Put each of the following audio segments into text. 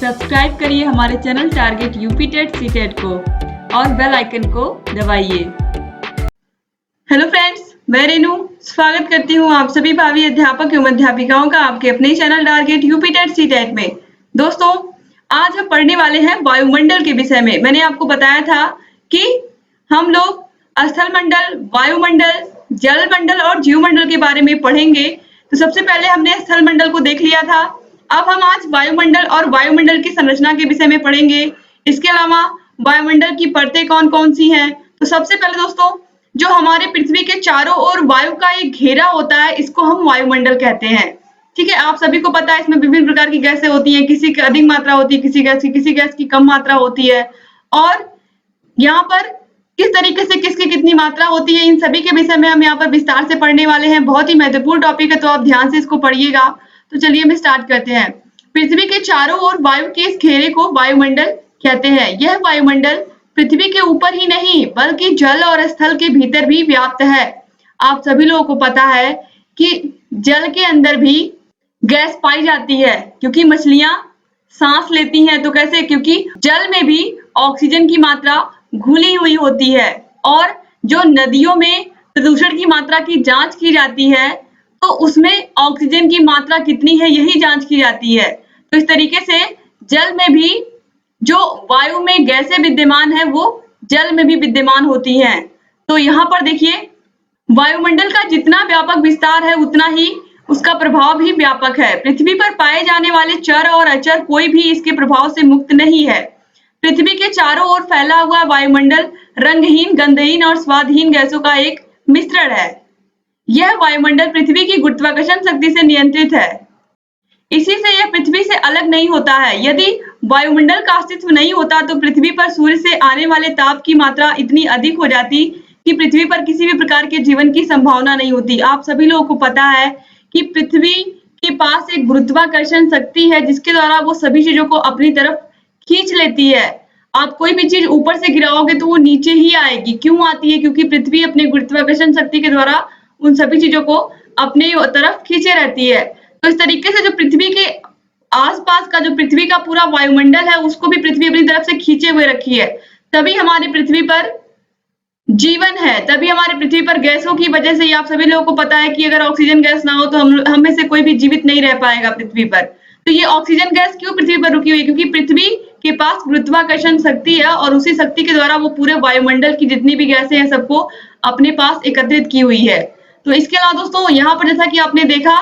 Subscribe करिए हमारे channel target UP TET CTET को और बेल आइकन को दबाइए। हेलो फ्रेंड्स, मैं रेनू स्वागत करती हूँ आप सभी भावी अध्यापक एवं अध्यापिकाओं का आपके अपने channel target UP TET CTET में। दोस्तों, आज हम पढ़ने वाले हैं वायुमंडल के विषय में। मैंने आपको बताया था कि हम लोग स्थल मंडल, वायुमंडल, जल मंडल और जीवमंडल के बारे में पढ़ेंगे। तो सबसे पहले हमने स्थल मंडल को देख लिया था। अब हम आज वायुमंडल और वायुमंडल की संरचना के विषय में पढ़ेंगे। इसके अलावा वायुमंडल की परतें कौन-कौन सी हैं। तो सबसे पहले दोस्तों, जो हमारे पृथ्वी के चारों ओर वायु का एक घेरा होता है, इसको हम वायुमंडल कहते हैं। ठीक है, आप सभी को पता है इसमें विभिन्न प्रकार की गैसें होती हैं। किसी की अधिक मात्रा होती है, किसी गैस की कम मात्रा होती है। और यहाँ पर किस तरीके से किसकी कितनी मात्रा होती है, इन सभी के विषय में हम यहाँ पर विस्तार से पढ़ने वाले हैं। बहुत ही महत्वपूर्ण टॉपिक है, तो आप ध्यान से इसको पढ़िएगा। तो चलिए हम स्टार्ट करते हैं। पृथ्वी के चारों ओर वायु के इस घेरे को वायुमंडल कहते हैं। यह वायुमंडल पृथ्वी के ऊपर ही नहीं बल्कि जल और स्थल के भीतर भी व्याप्त है। आप सभी लोगों को पता है कि जल के अंदर भी गैस पाई जाती है, क्योंकि मछलियां सांस लेती हैं। तो कैसे? क्योंकि जल में भी ऑक्सीजन की मात्रा घुली हुई होती है। और जो नदियों में प्रदूषण की मात्रा की जांच की जाती है, तो उसमें ऑक्सीजन की मात्रा कितनी है यही जांच की जाती है। तो इस तरीके से जल में भी जो वायु में गैसें विद्यमान है, वो जल में भी विद्यमान होती हैं। तो यहाँ पर देखिए, वायुमंडल का जितना व्यापक विस्तार है उतना ही उसका प्रभाव भी व्यापक है। पृथ्वी पर पाए जाने वाले चर और अचर कोई भी इसके प्रभाव से मुक्त नहीं है। पृथ्वी के चारों ओर फैला हुआ वायुमंडल रंगहीन, गंधहीन और स्वादहीन गैसों का एक मिश्रण है। यह वायुमंडल पृथ्वी की गुरुत्वाकर्षण शक्ति से नियंत्रित है। इसी से यह पृथ्वी से अलग नहीं होता है। यदि वायुमंडल का अस्तित्व नहीं होता तो पृथ्वी पर सूर्य से आने वाले ताप की मात्रा इतनी अधिक हो जाती कि पृथ्वी पर किसी भी प्रकार के जीवन की संभावना नहीं होती। आप सभी लोगों को पता है कि पृथ्वी के पास एक गुरुत्वाकर्षण शक्ति है, जिसके द्वारा वो सभी चीजों को अपनी तरफ खींच लेती है। आप कोई भी चीज ऊपर से गिराओगे तो वो नीचे ही आएगी। क्यों आती है? क्योंकि पृथ्वी अपने गुरुत्वाकर्षण शक्ति के द्वारा उन सभी चीजों को अपने तरफ खींचे रहती है। तो इस तरीके से जो पृथ्वी के आसपास का जो पृथ्वी का पूरा वायुमंडल है, उसको भी पृथ्वी अपनी तरफ से खींचे हुए रखी है। तभी हमारी पृथ्वी पर जीवन है, तभी हमारी पृथ्वी पर गैसों की वजह से। आप सभी लोगों को पता है कि अगर ऑक्सीजन गैस ना हो तो हम में से कोई भी जीवित नहीं रह पाएगा पृथ्वी पर। तो ये ऑक्सीजन गैस क्यों पृथ्वी पर रुकी हुई है? क्योंकि पृथ्वी के पास गुरुत्वाकर्षण शक्ति है और उसी शक्ति के द्वारा वो पूरे वायुमंडल की जितनी भी गैसें हैं सबको अपने पास एकत्रित की हुई है। तो इसके अलावा दोस्तों, यहाँ पर जैसा कि आपने देखा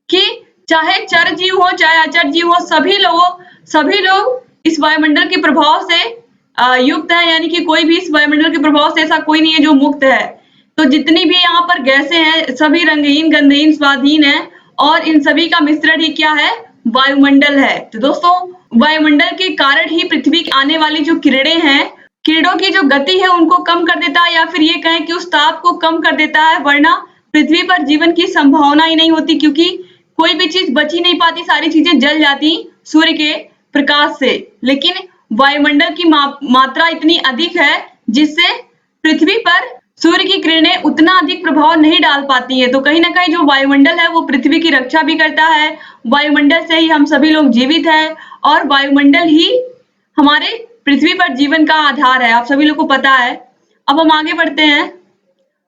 कि चाहे चर जीव हो चाहे अचर जीव हो, सभी लोग इस वायुमंडल के प्रभाव से युक्त है। यानी कि कोई भी इस वायुमंडल के प्रभाव से ऐसा कोई नहीं है जो मुक्त है। तो जितनी भी यहाँ पर गैसें हैं सभी रंगहीन, गंधहीन, स्वादहीन है और इन सभी का मिश्रण ही क्या है? वायुमंडल है। तो दोस्तों, वायुमंडल के कारण ही पृथ्वी की आने वाली जो किरणें हैं, किरणों की जो गति है उनको कम कर देता है, या फिर ये कहें कि उस ताप को कम कर देता है। वरना पृथ्वी पर जीवन की संभावना ही नहीं होती, क्योंकि कोई भी चीज बच ही नहीं पाती, सारी चीजें जल जाती सूर्य के प्रकाश से। लेकिन वायुमंडल की मात्रा इतनी अधिक है जिससे पृथ्वी पर सूर्य की किरणें उतना अधिक प्रभाव नहीं डाल पाती है। तो कहीं ना कहीं जो वायुमंडल है वो पृथ्वी की रक्षा भी करता है। वायुमंडल से ही हम सभी लोग जीवित हैं और वायुमंडल ही हमारे पृथ्वी पर जीवन का आधार है। आप सभी लोग को पता है। अब हम आगे बढ़ते हैं।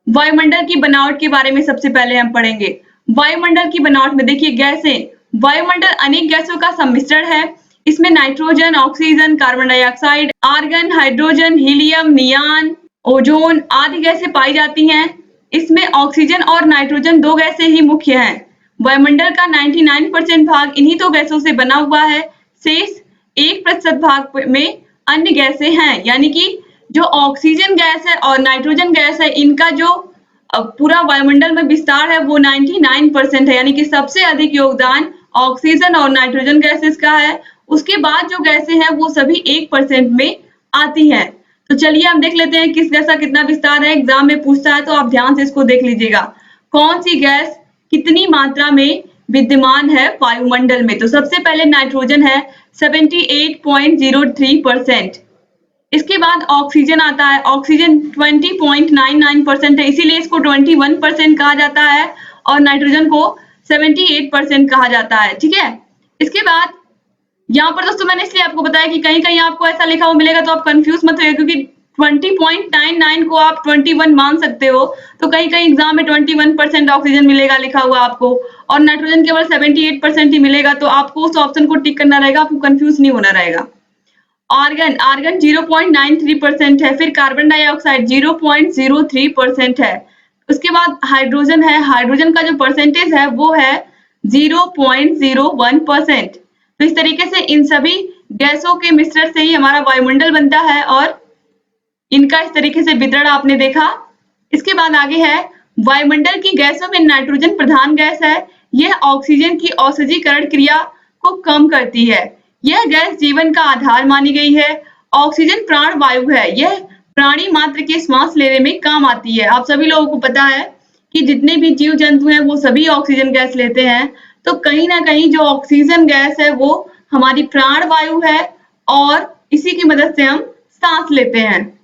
वायुमंडल की बनावट के बारे में सबसे पहले हम पढ़ेंगे। वायुमंडल की बनावट में देखिए, गैसें। वायुमंडल अनेक गैसों का सम्मिश्रण है। इसमें nitrogen, oxygen, carbon dioxide, argon, hydrogen, helium, neon, ozone आदि गैसें पाई जाती हैं। इसमें ऑक्सीजन और नाइट्रोजन दो गैसें ही मुख्य हैं। वायुमंडल का 99% भाग इन्हीं दो गैसों से बना हुआ है। शेष 1% भाग में अन्य गैसें हैं। यानी कि जो ऑक्सीजन गैस है और नाइट्रोजन गैस है, इनका जो पूरा वायुमंडल में विस्तार है वो 99% है। यानी कि सबसे अधिक योगदान ऑक्सीजन और नाइट्रोजन गैसेस का है। उसके बाद जो गैसें हैं वो सभी 1% में आती हैं। तो चलिए हम देख लेते हैं किस गैस का कितना विस्तार है। एग्जाम में पूछता है तो आप ध्यान से इसको देख लीजिएगा। कौन सी गैस कितनी मात्रा में विद्यमान है वायुमंडल में? तो सबसे पहले नाइट्रोजन है 78.03%। इसके बाद ऑक्सीजन आता है। ऑक्सीजन 20.99% है, इसीलिए इसको 21% कहा जाता है और नाइट्रोजन को 78% कहा जाता है। ठीक है। इसके बाद यहाँ पर दोस्तों मैंने इसलिए आपको बताया कि कहीं कहीं आपको ऐसा लिखा हुआ मिलेगा तो आप कंफ्यूज मत होइए, क्योंकि 20.99 को आप 21 मान सकते हो, तो कहीं कहीं एग्जाम में 21% ऑक्सीजन मिलेगा लिखा हुआ आपको, और नाइट्रोजन केवल 78% ही मिलेगा, तो आपको उस ऑप्शन को टिक करना रहेगा, आपको कंफ्यूज नहीं होना रहेगा। आर्गन आर्गन 0.93% है, फिर कार्बन डाइऑक्साइड 0.03% है। उसके बाद हाइड्रोजन है, हाइड्रोजन का जो परसेंटेज है वो है 0.01%। तो इस तरीके से इन सभी गैसों के मिश्रण से ही हमारा वायुमंडल बनता है, और इनका इस तरीके से वितरण आपने देखा। इसके बाद आगे है वायुमंडल की गैसों में नाइट्रोजन प्रधान गैस है। यह ऑक्सीजन की औषधीकरण क्रिया को कम करती है। यह गैस जीवन का आधार मानी गई है। ऑक्सीजन प्राण वायु है। यह प्राणी मात्र के श्वास लेने में काम आती है। आप सभी लोगों को पता है कि जितने भी जीव जंतु हैं वो सभी ऑक्सीजन गैस लेते हैं, तो कहीं ना कहीं जो ऑक्सीजन गैस है वो हमारी प्राण वायु है, और इसी की मदद से हम सांस लेते हैं।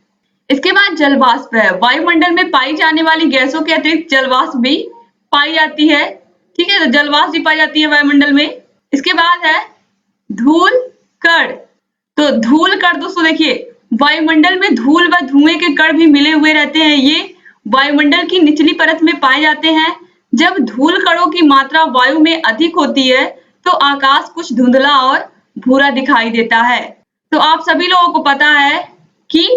इसके बाद जल वाष्प है। वायुमंडल में पाई जाने वाली गैसों के अतिरिक्त जल वाष्प भी पाई जाती है। ठीक है, तो जल वाष्प भी पाई जाती है वायुमंडल में। इसके बाद है धूल कण। तो धूल कण दोस्तों देखिए, वायुमंडल में धूल व धुएं के कण भी मिले हुए रहते हैं। ये वायुमंडल की निचली परत में पाए जाते हैं। जब धूल कणों की मात्रा वायु में अधिक होती है तो आकाश कुछ धुंधला और भूरा दिखाई देता है। तो आप सभी लोगों को पता है कि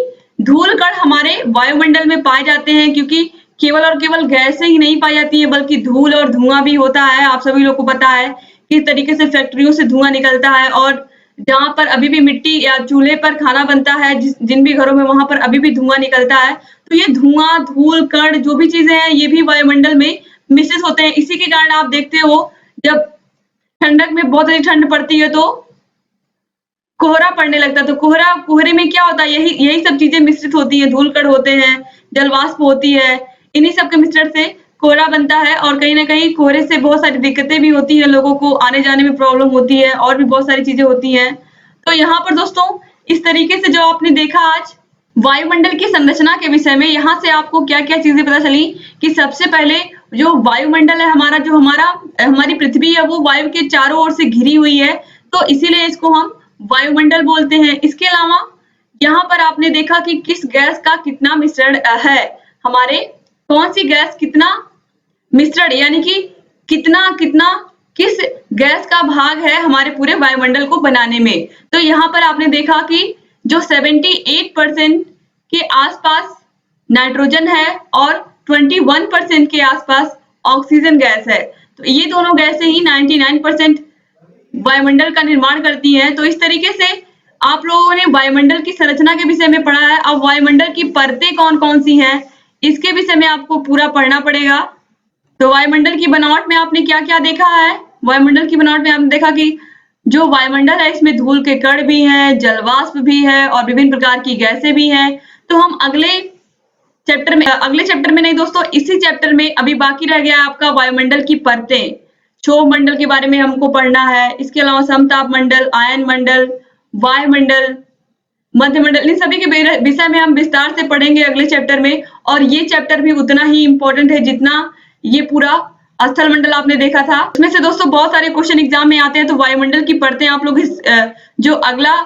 धूल कण हमारे वायुमंडल में पाए जाते हैं, क्योंकि केवल और केवल गैसें ही नहीं पाई जाती है बल्कि धूल और धुआं भी होता है। आप सभी लोगों को पता है किस तरीके से फैक्ट्रियों से धुआं निकलता है, और जहां पर अभी भी मिट्टी या चूल्हे पर खाना बनता है, जिन भी घरों में, वहां पर अभी भी धुआं निकलता है। तो ये धुआं, धूल कण जो भी चीजें हैं ये भी वायुमंडल में मिश्रित होते हैं। इसी के कारण आप देखते हो जब ठंडक में बहुत अधिक ठंड पड़ती है तो कोहरा पड़ने लगता है। तो कोहरे में क्या होता है, यही सब चीजें मिश्रित होती हैं। धूल कण होते हैं, जलवाष्प होती है, इन्हीं सब के मिश्रण से कोहरा बनता है, और कहीं ना कहीं कोहरे से बहुत सारी दिक्कतें भी होती हैं, लोगों को आने जाने में प्रॉब्लम होती है, और भी बहुत सारी चीजें होती हैं। तो यहाँ पर दोस्तों इस तरीके से जो आपने देखा आज वायुमंडल की संरचना के विषय में, यहाँ से आपको क्या क्या चीजें पता चली कि सबसे पहले जो वायुमंडल है हमारा, जो हमारी पृथ्वी है वो वायु के चारों ओर से घिरी हुई है, तो इसीलिए इसको हम वायुमंडल बोलते हैं। इसके अलावा यहाँ पर आपने देखा कि किस गैस का कितना मिश्रण है, हमारे कौन सी गैस कितना मिश्रण, यानी कि कितना कितना किस गैस का भाग है हमारे पूरे वायुमंडल को बनाने में। तो यहाँ पर आपने देखा कि जो 78% के आसपास नाइट्रोजन है और 21% के आसपास ऑक्सीजन गैस है। तो ये दोनों गैसें ही 99% वायुमंडल का निर्माण करती हैं। तो इस तरीके से आप लोगों ने वायुमंडल की संरचना के विषय में पढ़ा है। अब वायुमंडल की परतें कौन कौन सी हैं इसके विषय में आपको पूरा पढ़ना पड़ेगा। तो वायुमंडल की बनावट में आपने क्या क्या देखा है, वायुमंडल की बनावट में आपने देखा कि जो वायुमंडल है इसमें धूल के कण भी हैं, जलवाष्प भी है, और विभिन्न प्रकार की गैसें भी हैं। तो हम अगले चैप्टर में नहीं दोस्तों, इसी चैप्टर में अभी बाकी रह गया आपका वायुमंडल की परतें। क्षोभ मंडल के बारे में हमको पढ़ना है। इसके अलावा समताप मंडल, आयन मंडल, वायुमंडल, मध्यमंडल, इन सभी के विषय में हम विस्तार से पढ़ेंगे अगले चैप्टर में। और ये चैप्टर भी उतना ही इम्पोर्टेंट है जितना ये पूरा स्थल मंडल आपने देखा था। इसमें से दोस्तों बहुत सारे क्वेश्चन एग्जाम में आते हैं, तो वायुमंडल की परतें आप लोग जो अगला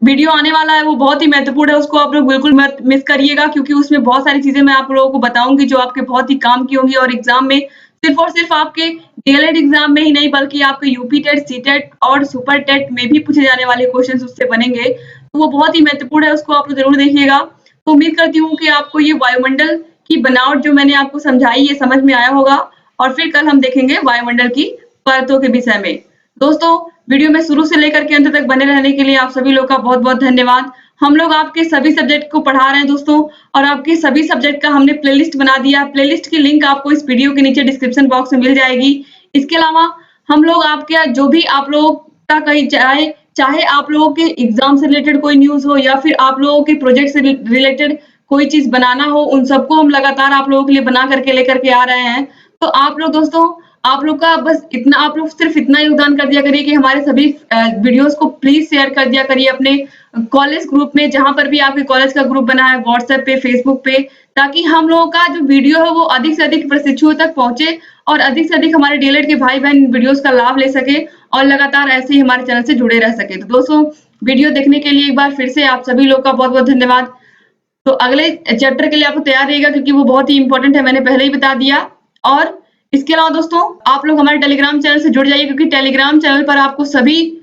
वीडियो आने वाला है वो बहुत ही महत्वपूर्ण है, उसको आप लोग बिल्कुल मत मिस करिएगा, क्योंकि उसमें बहुत सारी चीजें मैं आप लोगों को बताऊंगी जो आपके बहुत ही काम की होंगी, और एग्जाम में सिर्फ और सिर्फ आपके डीएलएड एग्जाम में ही नहीं बल्कि आपके यूपी टेट, सीटेट और सुपर टेट में भी पूछे जाने वाले क्वेश्चंस उससे बनेंगे। तो वो बहुत ही महत्वपूर्ण है, उसको आप लोग जरूर देखिएगा। तो उम्मीद करती हूँ कि आपको ये वायुमंडल की बनावट जो मैंने आपको समझाई ये समझ में आया होगा, और फिर कल हम देखेंगे वायुमंडल की परतों के विषय में। दोस्तों वीडियो में शुरू से लेकर के अंत तक बने रहने के लिए आप सभी लोग का बहुत बहुत धन्यवाद। हम लोग आपके सभी सब्जेक्ट को पढ़ा रहे हैं दोस्तों, और आपके सभी सब्जेक्ट का हमने प्लेलिस्ट बना दिया। प्लेलिस्ट की लिंक आपको इस वीडियो के नीचे डिस्क्रिप्शन बॉक्स में मिल जाएगी। इसके अलावा हम लोग आपके जो भी आप लोगों का कहीं चाहे आप लोगों के एग्जाम से रिलेटेड कोई न्यूज हो या फिर आप लोगों के प्रोजेक्ट से रिलेटेड कोई चीज बनाना हो, उन सबको हम लगातार आप लोगों के लिए बना करके लेकर के आ रहे हैं। तो आप लोग दोस्तों, आप लोग का बस इतना, आप लोग सिर्फ इतना योगदान कर दिया करिए कि हमारे सभी वीडियोस को प्लीज शेयर कर दिया करिए अपने कॉलेज ग्रुप में, जहां पर भी आपके कॉलेज का ग्रुप बना है, व्हाट्सएप पे, फेसबुक पे, ताकि हम लोगों का जो वीडियो है वो अधिक से अधिक प्रशिक्षुओं तक पहुंचे और अधिक से अधिक हमारे डीएलएड के भाई बहन वीडियोस का लाभ ले सके और लगातार ऐसे ही हमारे चैनल से जुड़े रह सके। तो दोस्तों वीडियो देखने के लिए एक बार फिर से आप सभी लोग का बहुत-बहुत धन्यवाद। तो अगले चैप्टर के लिए आप तैयार रहिएगा क्योंकि वो बहुत ही इंपॉर्टेंट है, मैंने पहले ही बता दिया। और इसके अलावा दोस्तों आप लोग हमारे टेलीग्राम चैनल से जुड़ जाइए क्योंकि टेलीग्राम चैनल पर आपको सभी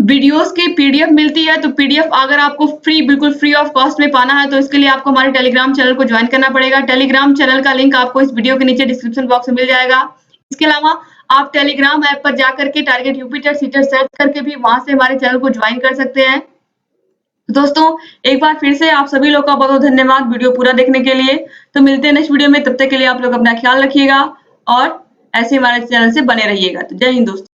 वीडियोस की पीडीएफ मिलती है। तो पीडीएफ अगर आपको बिल्कुल फ्री ऑफ कॉस्ट में पाना है तो इसके लिए आपको हमारे टेलीग्राम चैनल को ज्वाइन करना पड़ेगा। टेलीग्राम चैनल का लिंक आपको इस वीडियो के नीचे डिस्क्रिप्शन बॉक्स में मिल जाएगा। इसके अलावा आप टेलीग्राम ऐप पर जाकर के target UP TET CTET search करके भी वहां से हमारे चैनल को ज्वाइन कर सकते हैं। दोस्तों एक बार फिर से आप सभी लोग का बहुत बहुत धन्यवाद वीडियो पूरा देखने के लिए। तो मिलते हैं नेक्स्ट वीडियो में, तब तक के लिए आप लोग अपना ख्याल रखिएगा और ऐसे हमारे चैनल से बने रहिएगा। तो जय हिंद दोस्तों।